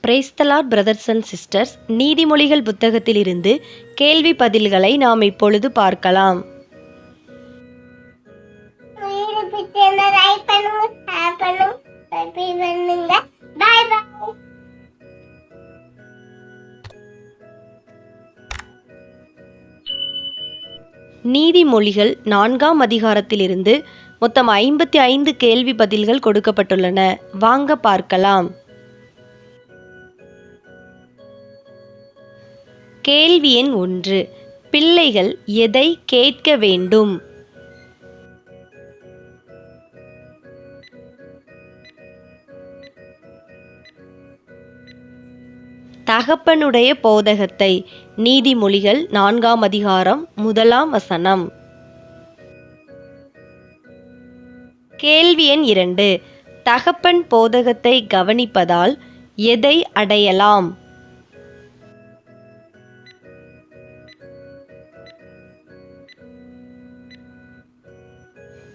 Praise the Lord brothers and sisters, நீதிமொழிகள் புத்தகத்திலிருந்து கேள்வி பதில்களை நாம் இப்பொழுது பார்க்கலாம். நீதிமொழிகள் 4ஆம் அதிகாரத்திலிருந்து மொத்தம் 55 கேள்வி பதில்கள் கொடுக்கப்பட்டுள்ளன. வாங்க பார்க்கலாம். கேள்வி எண் 1. பிள்ளைகள் எதை கேட்க வேண்டும்? தகப்பனுடைய போதகத்தை. நீதிமொழிகள் 4ஆம் அதிகாரம் 1ஆம் வசனம். கேள்வி எண் 2. தகப்பன் போதகத்தை கவனிப்பதால் எதை அடையலாம்?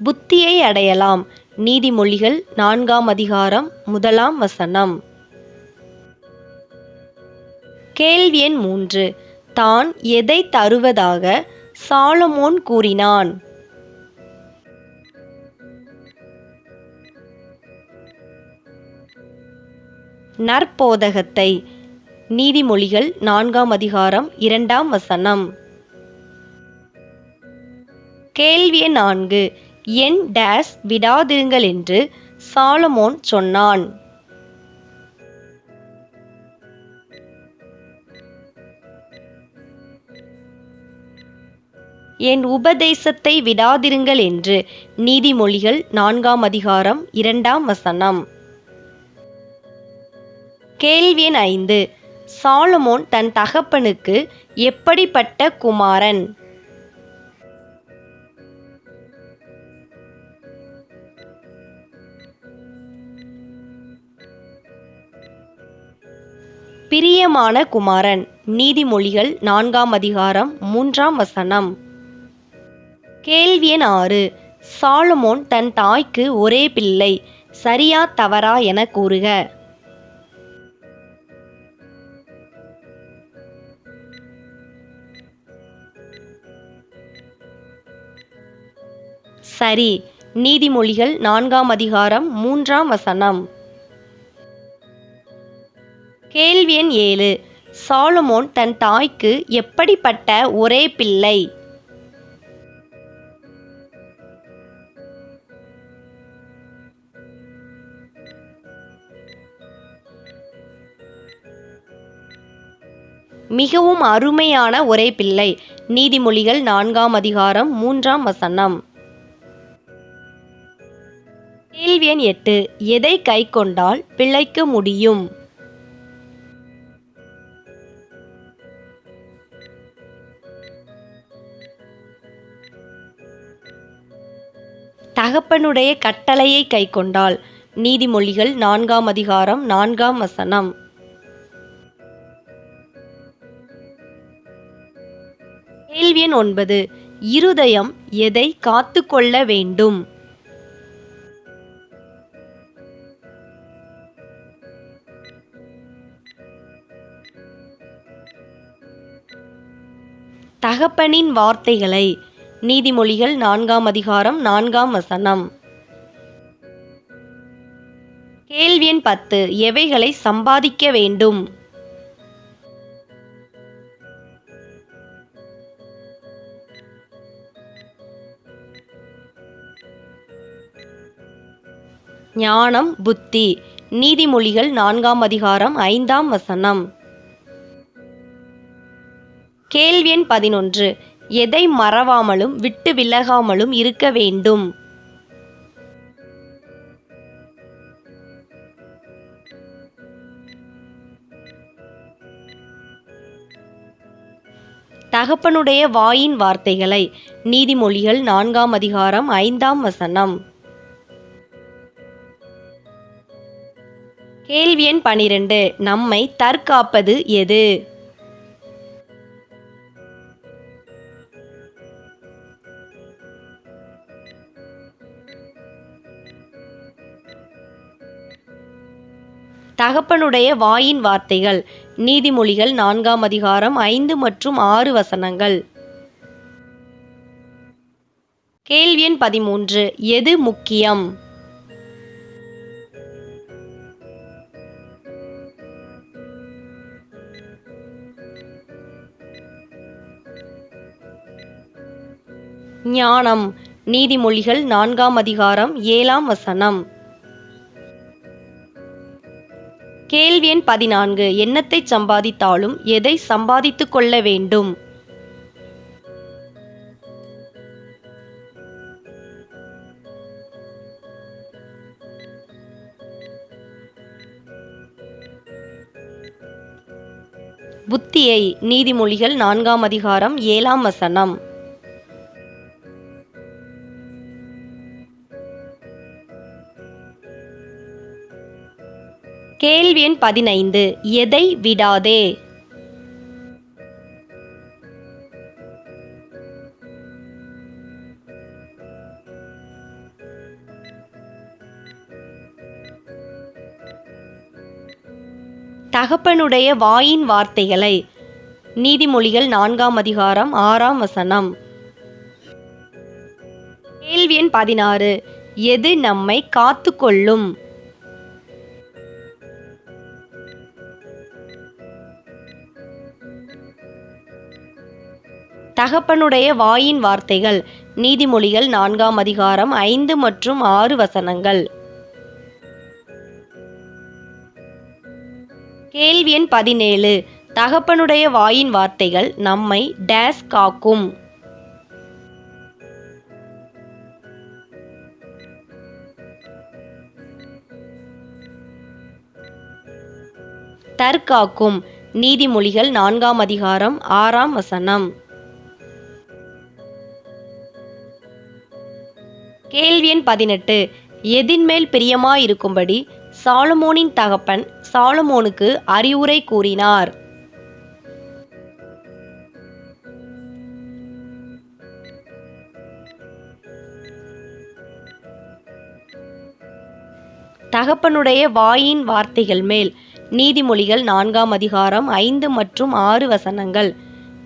புத்தியை அடையலாம். நீதிமொழிகள் 4ஆம் அதிகாரம் 1ஆம் வசனம். கேள்வி எண் 3. தான் எதை தருவதாக சாலமோன் கூறினான்? நற்போதகத்தை. நீதிமொழிகள் 4ஆம் அதிகாரம் 2ஆம் வசனம். கேள்வி எண் 4. என் டேஸ் விடாதிருங்கள் என்று சாலமோன் சொன்னான். என் உபதேசத்தை விடாதிருங்கள் என்று. நீதிமொழிகள் 4ஆம் அதிகாரம் 2ஆம் வசனம். கேள்வி எண் 5. சாலமோன் தன் தகப்பனுக்கு எப்படிப்பட்ட குமாரன்? பிரியமான குமாரன். நீதிமொழிகள் 4ஆம் அதிகாரம் 3ஆம் வசனம். கேள்வி எண் 6. சாலமோன் தன் தாய்க்கு ஒரே பிள்ளை, சரியா தவறா என கூறுக. சரி. நீதிமொழிகள் 4ஆம் அதிகாரம் 3ஆம் வசனம். கேள்வி எண் 7. சாலமோன் தன் தாய்க்கு எப்படிப்பட்ட ஒரே பிள்ளை? மிகவும் அருமையான ஒரே பிள்ளை. நீதிமொழிகள் 4ஆம் அதிகாரம் 3ஆம் வசனம். கேள்வி எண் 8. எதை கைக்கொண்டால் பிழைக்க முடியும்? தகப்பனுடைய கட்டளையை கைக்கொண்டால். நீதிமொழிகள் 4ஆம் அதிகாரம் 4ஆம் வசனம். கேள்வி எண் 9. இருதயம் எதை காத்து கொள்ள வேண்டும்? தகப்பனின் வார்த்தைகளை. நீதிமொழிகள் 4ஆம் அதிகாரம் 4ஆம் வசனம். கேள்வி எண் 10. எவைகளை சம்பாதிக்க வேண்டும்? ஞானம், புத்தி. நீதிமொழிகள் 4ஆம் அதிகாரம் 5ஆம் வசனம். கேள்வி எண் 11. எதை மறவாமலும் விட்டு விலகாமலும் இருக்க வேண்டும்? தகப்பனுடைய வாயின் வார்த்தைகளை. நீதிமொழிகள் 4ஆம் அதிகாரம் 5ஆம் வசனம். கேள்வி எண் 12. நம்மை தற்காப்பது எது? தகப்பனுடைய வாயின் வார்த்தைகள். நீதிமொழிகள் 4ஆம் அதிகாரம் 5 மற்றும் 6 வசனங்கள். கேள்வி எண் 13. எது முக்கியம்? ஞானம். நீதிமொழிகள் 4ஆம் அதிகாரம் 7ஆம் வசனம். கேள்வி எண் 14. எண்ணத்தை சம்பாதித்தாலும் எதை சம்பாதித்துக் கொள்ள வேண்டும்? புத்தியை. நீதிமொழிகள் 4ஆம் அதிகாரம் 7ஆம் வசனம். கேள்வி எண் 15. எதை விடாதே? தகப்பனுடைய வாயின் வார்த்தைகளை. நீதிமொழிகள் 4ஆம் அதிகாரம் 6ஆம் வசனம். கேள்வி எண் 16. எது நம்மை காத்துக்கொள்ளும்? தகப்பனுடைய வாயின் வார்த்தைகள். நீதிமொழிகள் 4ஆம் அதிகாரம் 5 மற்றும் 6 வசனங்கள். கேள்வி எண் 17. தகப்பனுடைய வாயின் வார்த்தைகள் நம்மை டேஸ் காக்கும்? தற்காக்கும். நீதிமொழிகள் 4ஆம் அதிகாரம் 6ஆம் வசனம். கேள்வி எண் 18. எதின்மேல் பிரியமாயிருக்கும்படி சாலமோனின் தகப்பன் சாலமோனுக்கு அறிவுரை கூறினார்? தகப்பனுடைய வாயின் வார்த்தைகள் மேல். நீதிமொழிகள் 4ஆம் அதிகாரம் 5 மற்றும் 6 வசனங்கள்.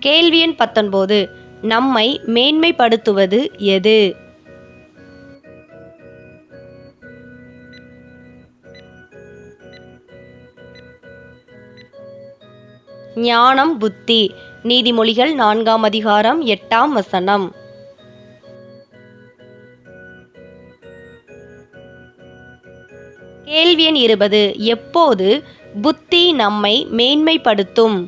கேள்வி எண் 19. நம்மை மேன்மைப்படுத்துவது எது? ஞானம். புத்தி. நீதிமொழிகள் 4ஆம் அதிகாரம் 8ஆம் வசனம். கேள்வி எண் 20. எப்போது புத்தி நம்மை மேன்மைப்படுத்தும்?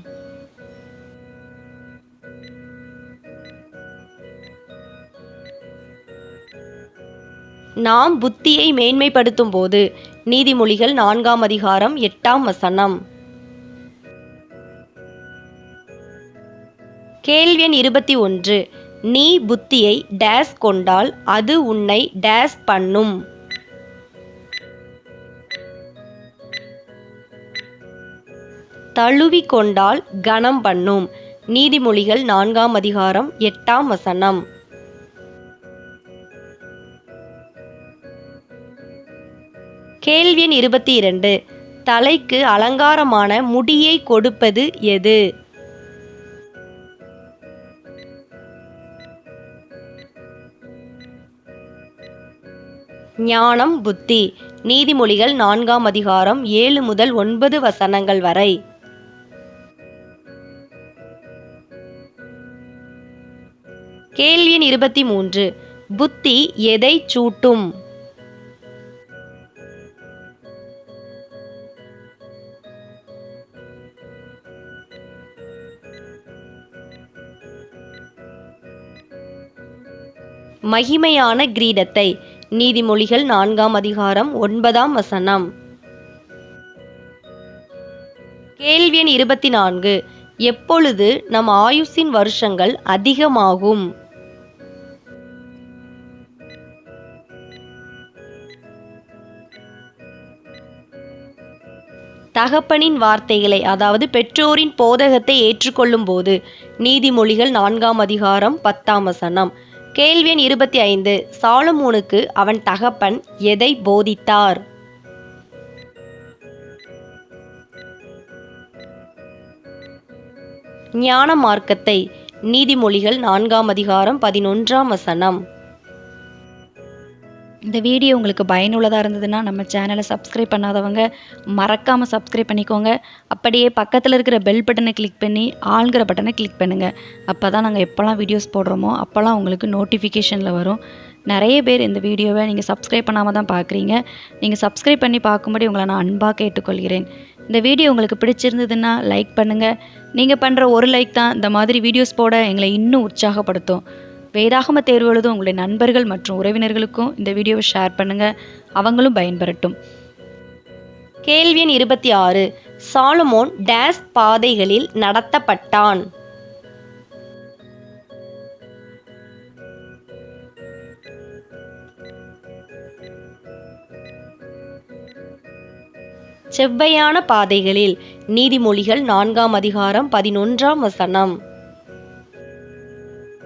நாம் புத்தியை மேன்மைப்படுத்தும் போது. நீதிமொழிகள் 4ஆம் அதிகாரம் 8ஆம் வசனம். கேள்வி எண் 21. நீ புத்தியை டேஸ் கொண்டால் அது உன்னை டேஸ் பண்ணும்? தழுவி கொண்டால் கனம் பண்ணும். நீதிமொழிகள் 4ஆம் அதிகாரம் 8ஆம் வசனம். கேள்வி எண் 22. தலைக்கு அலங்காரமான முடியை கொடுப்பது எது? ஞானம். புத்தி. நீதிமொழிகள் 4ஆம் அதிகாரம் 7 முதல் 9 வசனங்கள் வரை. கேள்வி எண் 23. புத்தி எதை சூட்டும்? மகிமையான கிரீடத்தை. நீதிமொழிகள் 4ஆம் அதிகாரம் 9ஆம் வசனம். கேள்வி எண் 24. எப்பொழுது நம் ஆயுசின் வருஷங்கள் அதிகமாகும்? தகப்பனின் வார்த்தைகளை, அதாவது பெற்றோரின் போதகத்தை ஏற்றுக்கொள்ளும் போது. நீதிமொழிகள் 4ஆம் அதிகாரம் 10ஆம் வசனம். கேள்வி எண் 25. சாலமோனுக்கு அவன் தகப்பன் எதை போதித்தார்? ஞான மார்க்கத்தை. நீதிமொழிகள் 4ஆம் அதிகாரம் 11ஆம் வசனம். இந்த வீடியோ உங்களுக்கு பயனுள்ளதாக இருந்ததுன்னா நம்ம சேனலை சப்ஸ்கிரைப் பண்ணாதவங்க மறக்காமல் சப்ஸ்கிரைப் பண்ணிக்கோங்க. அப்படியே பக்கத்தில் இருக்கிற பெல் பட்டனை கிளிக் பண்ணி ஆளுங்கிற பட்டனை கிளிக் பண்ணுங்கள். அப்போ தான் நாங்கள் எப்போல்லாம் வீடியோஸ் போடுறோமோ அப்போல்லாம் உங்களுக்கு நோட்டிஃபிகேஷனில் வரும். நிறைய பேர் இந்த வீடியோவை நீங்கள் சப்ஸ்கிரைப் பண்ணாமல் தான் பார்க்குறீங்க. நீங்கள் சப்ஸ்கிரைப் பண்ணி பார்க்கும்படி உங்களை நான் அன்பாக கேட்டுக்கொள்கிறேன். இந்த வீடியோ உங்களுக்கு பிடிச்சிருந்ததுன்னா லைக் பண்ணுங்கள். நீங்கள் பண்ணுற ஒரு லைக் தான் இந்த மாதிரி வீடியோஸ் போட எங்களை இன்னும் உற்சாகப்படுத்தும். வேதாகம தேர்வு எழுதும் உங்களுடைய நண்பர்கள் மற்றும் உறவினர்களுக்கும் இந்த வீடியோவை ஷேர் பண்ணுங்கள். அவங்களும் பயன்பெறட்டும். கேள்வி எண் 26. சாலமோன் டேஸ் பாதைகளில் நடத்தப்பட்டான்? செவ்வையான பாதைகளில். நீதிமொழிகள் 4ஆம் அதிகாரம் 11ஆம் வசனம்.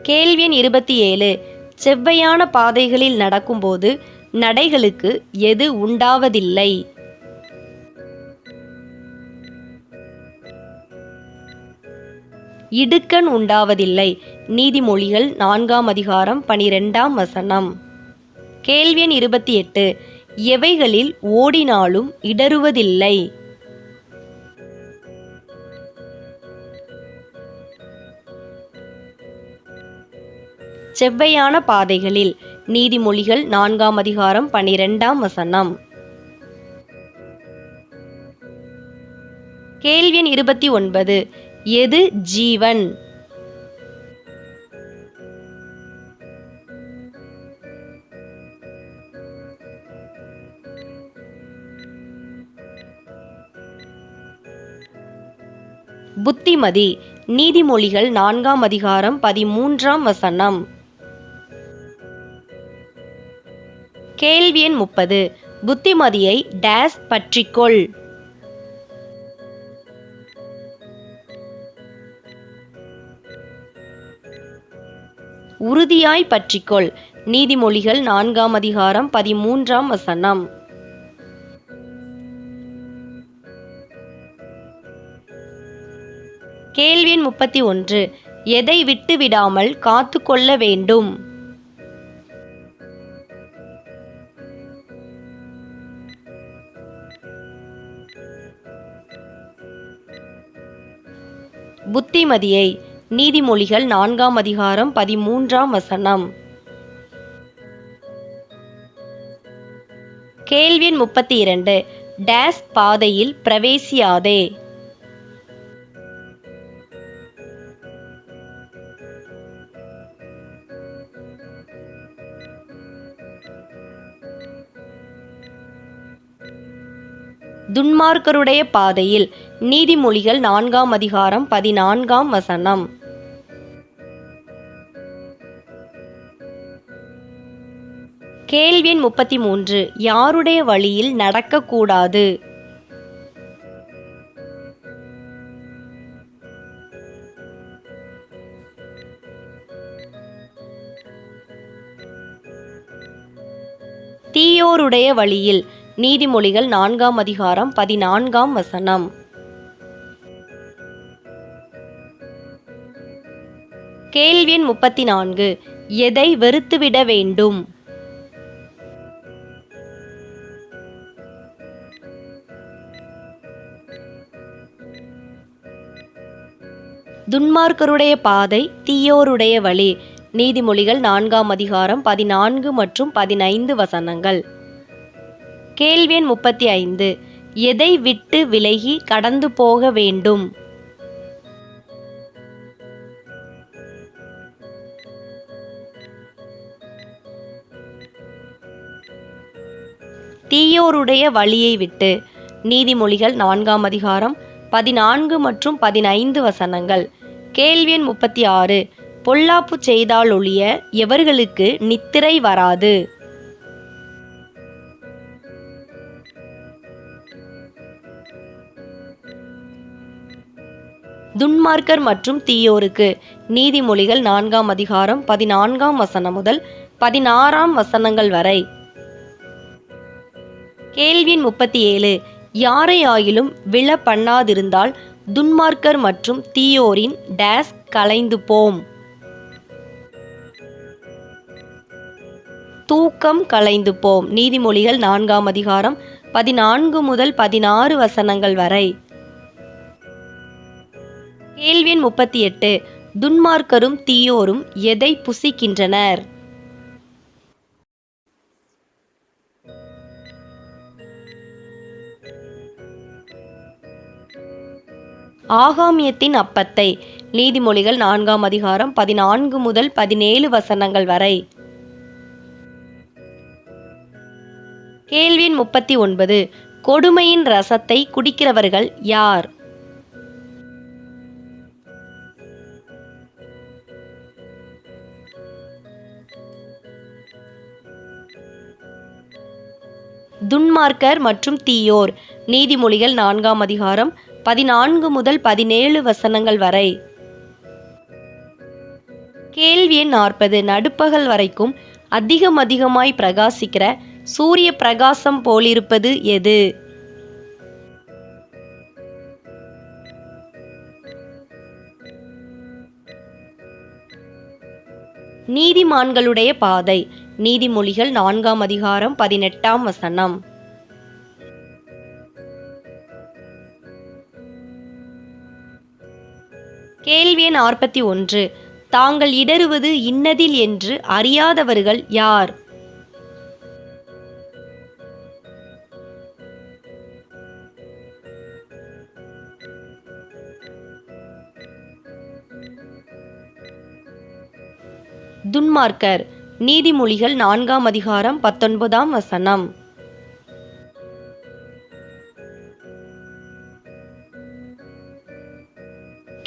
கேள்வி எண் 27. செவ்வையான பாதைகளில் நடக்கும்போது நடைகளுக்கு எது உண்டாவதில்லை? இடுக்கண் உண்டாவதில்லை. நீதிமொழிகள் 4ஆம் அதிகாரம் 12ஆம் வசனம். கேள்வி எண் 28. எவைகளில் ஓடினாலும் இடறுவதில்லை? செவ்வையான பாதைகளில். நீதிமொழிகள் 4ஆம் அதிகாரம் 12ஆம் வசனம். கேள்வி எண் 29. எது ஜீவன்? புத்திமதி. நீதிமொழிகள் 4ஆம் அதிகாரம் 13ஆம் வசனம். கேள்வி எண் 30. புத்திமதியை டேஸ் பற்றிக்கொள். உறுதியாய் பற்றிக்கொள். நீதிமொழிகள் 4ஆம் அதிகாரம் 13ஆம் வசனம். கேள்வி எண் 31. எதை விட்டு விடாமல் காத்து கொள்ள வேண்டும்? புத்திமதியை. நீதிமொழிகள் 4ஆம் அதிகாரம் 13ஆம் வசனம். கேள்வி எண் 32. டேஸ் பாதையில் பிரவேசியாதே. துன்மார்க்கருடைய பாதையில். நீதிமொழிகள் 4ஆம் அதிகாரம் 14ஆம் வசனம். கேள்வி எண் 33. யாருடைய வழியில் நடக்கக்கூடாது? தீயோருடைய வழியில். நீதிமொழிகள் 4ஆம் அதிகாரம் 14ஆம் வசனம். கேள்வி எண் 34. எதை வெறுத்துவிட வேண்டும்? துன்மார்க்கருடைய பாதை, தீயோருடைய வழி. நீதிமொழிகள் 4ஆம் அதிகாரம் 14 மற்றும் 15 வசனங்கள். கேள்வி எண் 35. எதை விட்டு விலகி கடந்து போக வேண்டும்? தீயோருடைய வழியை விட்டு. நீதிமொழிகள் 4ஆம் அதிகாரம் 14 மற்றும் 15 வசனங்கள். கேள்வி எண் 36. பொல்லாப்பு செய்தால் ஒழிய எவர்களுக்கு நித்திரை வராது? துன்மார்க்கர் மற்றும் தீயோருக்கு. நீதிமொழிகள் 4ஆம் அதிகாரம் 14ஆம் வசனம் முதல் 16ஆம் வசனங்கள் வரை. கேள்வி எண் 37. யாரை ஆயிலும் விழ பண்ணாதிருந்தால் துன்மார்க்கர் மற்றும் தீயோரின் டேஸ் கலைந்து போம். தூக்கம் கலைந்து போம். நீதிமொழிகள் 4ஆம் அதிகாரம் 14 முதல் 16 வசனங்கள் வரை. கேள்வி எண் 38. துன்மார்க்கரும் தீயோரும் எதை புசிக்கின்றனர்? ஆகாமியத்தின் அப்பத்தை. நீதிமொழிகள் 4ஆம் அதிகாரம் 14 முதல் 17 வசனங்கள் வரை. கேள்வி எண் 39. கொடுமையின் ரசத்தை குடிக்கிறவர்கள் யார்? துன்மார்க்கர் மற்றும் தீயோர். நீதிமொழிகள் 4ஆம் அதிகாரம் 14 முதல் 17 வசனங்கள் வரை. கேள்வி எண் 40. நடுப்பகல் வரைக்கும் அதிகமாய் பிரகாசிக்கிற சூரிய பிரகாசம் போலிருப்பது எது? நீதிமான்களுடைய பாதை. நீதிமொழிகள் 4ஆம் அதிகாரம் 18ஆம் வசனம். கேள்வி எண் 41. தாங்கள் இடறுவது இன்னதில் என்று அறியாதவர்கள் யார்? துன்மார்க்கர். நீதிமொழிகள் 4ஆம் அதிகாரம் 19ஆம் வசனம்.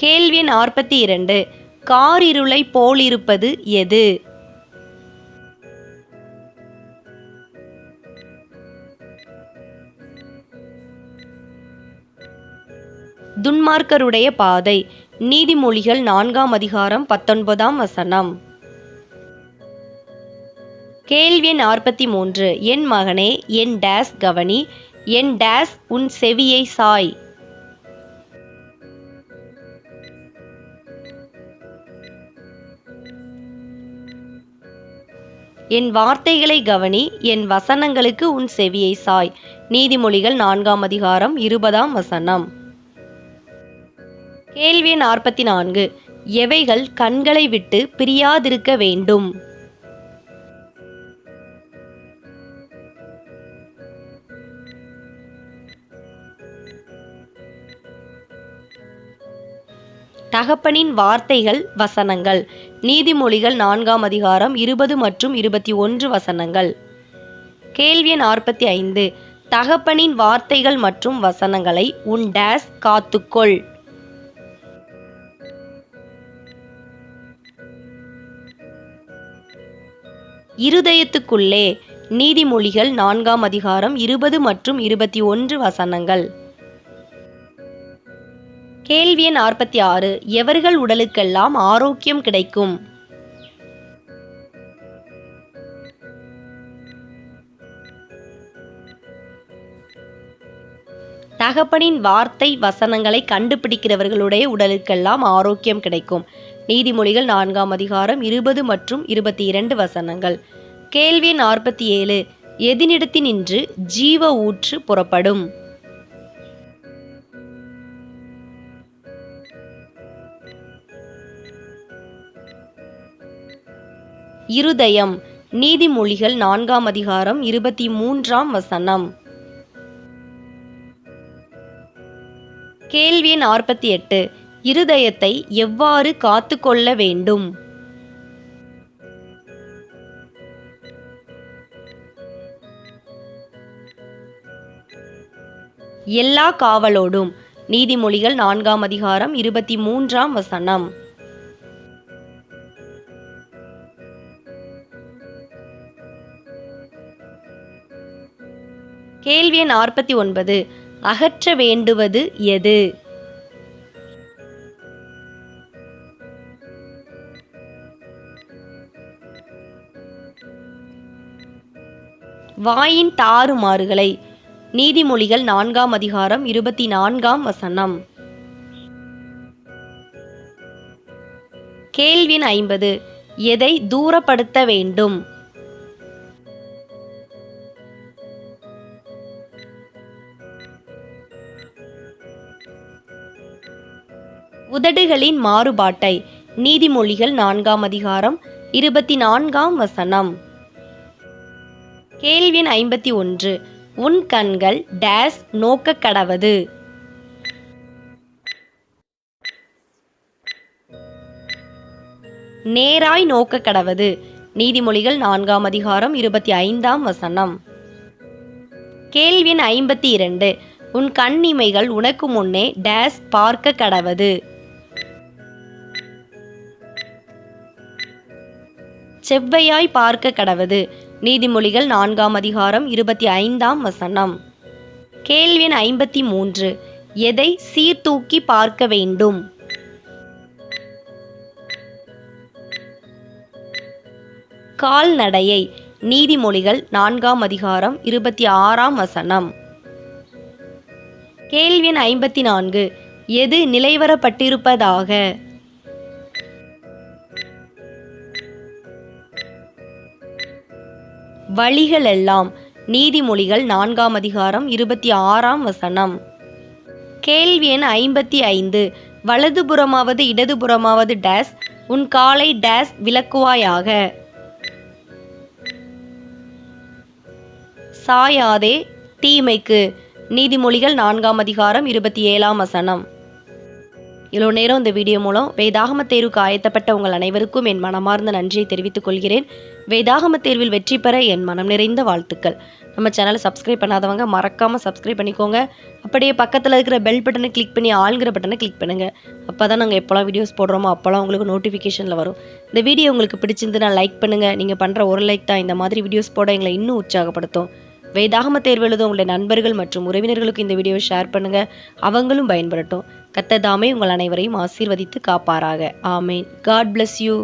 கேள்வி எண் 42. காரிருளை போலிருப்பது எது? துன்மார்க்கருடைய பாதை. நீதிமொழிகள் 4ஆம் அதிகாரம் 19ஆம் வசனம். கேள்வி எண் 43. என் மகனே, என் டேஸ் கவனி, என் டேஸ் உன் செவியை சாய். என் வார்த்தைகளை கவனி, என் வசனங்களுக்கு உன் செவியை சாய். நீதிமொழிகள் 4ஆம் அதிகாரம் 20ஆம் வசனம். கேள்வி 44. எவைகள் கண்களை விட்டு பிரியாதிருக்க வேண்டும்? தகப்பனின் வார்த்தைகள் வசனங்கள். நீதிமொழிகள் 4ஆம் அதிகாரம் 20 மற்றும் 21 வசனங்கள். கேள்வி 45. தகப்பனின் வார்த்தைகள் மற்றும் வசனங்களை உன் டேஸ் காத்துக்கொள். இருதயத்துக்குள்ளே. நீதிமொழிகள் 4ஆம் அதிகாரம் 20 மற்றும் 21 வசனங்கள். கேள்வி 46. எவர்கள் உடலுக்கெல்லாம் ஆரோக்கியம் கிடைக்கும்? தகப்பனின் வார்த்தை வசனங்களை கண்டுபிடிக்கிறவர்களுடைய உடலுக்கெல்லாம் ஆரோக்கியம் கிடைக்கும். நீதிமொழிகள் 4ஆம் அதிகாரம் 20 மற்றும் 22 வசனங்கள். கேள்வி 47. எதினிடத்தினின்று ஜீவ ஊற்று புறப்படும்? இருதயம். நீதிமொழிகள் 4ஆம் அதிகாரம் 23ஆம் வசனம். கேள்வி 48. இருதயத்தை எவ்வாறு காத்துக்கொள்ள வேண்டும்? எல்லா காவலோடும். நீதிமொழிகள் 4ஆம் அதிகாரம் 23ஆம் வசனம். கேள்வி 49. அகற்ற வேண்டுவது எது? வாயின் தாறுமாறுகளை. நீதிமொழிகள் 4ஆம் அதிகாரம் 24ஆம் வசனம். கேள்வி எண் 50. எதை தூரப்படுத்த வேண்டும்? உதடுகளின் மாறுபாட்டை. நீதிமொழிகள் 4ஆம் அதிகாரம் 24ஆம் வசனம். கேள்வி எண் 51. உன் கண்கள் டேஸ் நோக்க கடவது. நேராய் நோக்க கடவது. நீதிமொழிகள் 4ஆம் அதிகாரம் 25ஆம் வசனம். கேள்வி எண் 52. உன் கண்ணிமைகள் உனக்கு முன்னே டேஸ் பார்க்க கடவது. செவ்வையாய் பார்க்க கடவது. நீதிமொழிகள் 4ஆம் அதிகாரம் 25ஆம் வசனம். கேள்வி எண் 53. எதை சீர்தூக்கி பார்க்க வேண்டும்? கால்நடையை. நீதிமொழிகள் 4ஆம் அதிகாரம் 26ஆம் வசனம். கேள்வி எண் 54. எது நிலைவரப்பட்டிருப்பதாக? வழிகளெல்லாம். நீதிமொழிகள் 4ஆம் அதிகாரம் 26ஆம் வசனம். கேள்வி எண் 55. வலதுபுறமாவது இடதுபுறமாவது டேஸ் உன் காலை டேஸ் விலக்குவாயாக. சாயாதே தீமைக்கு. நீதிமொழிகள் 4ஆம் அதிகாரம் 27ஆம் வசனம். இவ்வளோ நேரம் இந்த வீடியோ மூலம் வேதாகம தேர்வுக்கு ஆயத்தப்பட்ட உங்கள் அனைவருக்கும் என் மனமார்ந்த நன்றியை தெரிவித்துக் கொள்கிறேன். வேதாகம தேர்வில் வெற்றி பெற என் மனம் நிறைந்த வாழ்த்துக்கள். நம்ம சேனலை சப்ஸ்கிரைப் பண்ணாதவங்க மறக்காமல் சப்ஸ்கிரைப் பண்ணிக்கோங்க. அப்படியே பக்கத்தில் இருக்கிற பெல் பட்டனை கிளிக் பண்ணி ஆளுங்கிற பட்டனை கிளிக் பண்ணுங்கள். அப்போ தான் நாங்கள் எப்போல்லாம் வீடியோஸ் போடுறோமோ அப்போல்லாம் உங்களுக்கு நோட்டிஃபிகேஷனில் வரும். இந்த வீடியோ உங்களுக்கு பிடிச்சிருந்துன்னா லைக் பண்ணுங்கள். நீங்கள் பண்ணுற ஒரு லைக் தான் இந்த மாதிரி வீடியோஸ் போட எங்களை இன்னும் உற்சாகப்படுத்தும். வேதாகம தேர்வு எழுத உங்களுடைய நண்பர்கள் மற்றும் உறவினர்களுக்கு இந்த வீடியோவை ஷேர் பண்ணுங்கள். அவங்களும் பயன்படட்டும். கர்த்தர் தாமே உங்கள் அனைவரையும் ஆசீர்வதித்து காப்பாராக. ஆமேன். God bless you.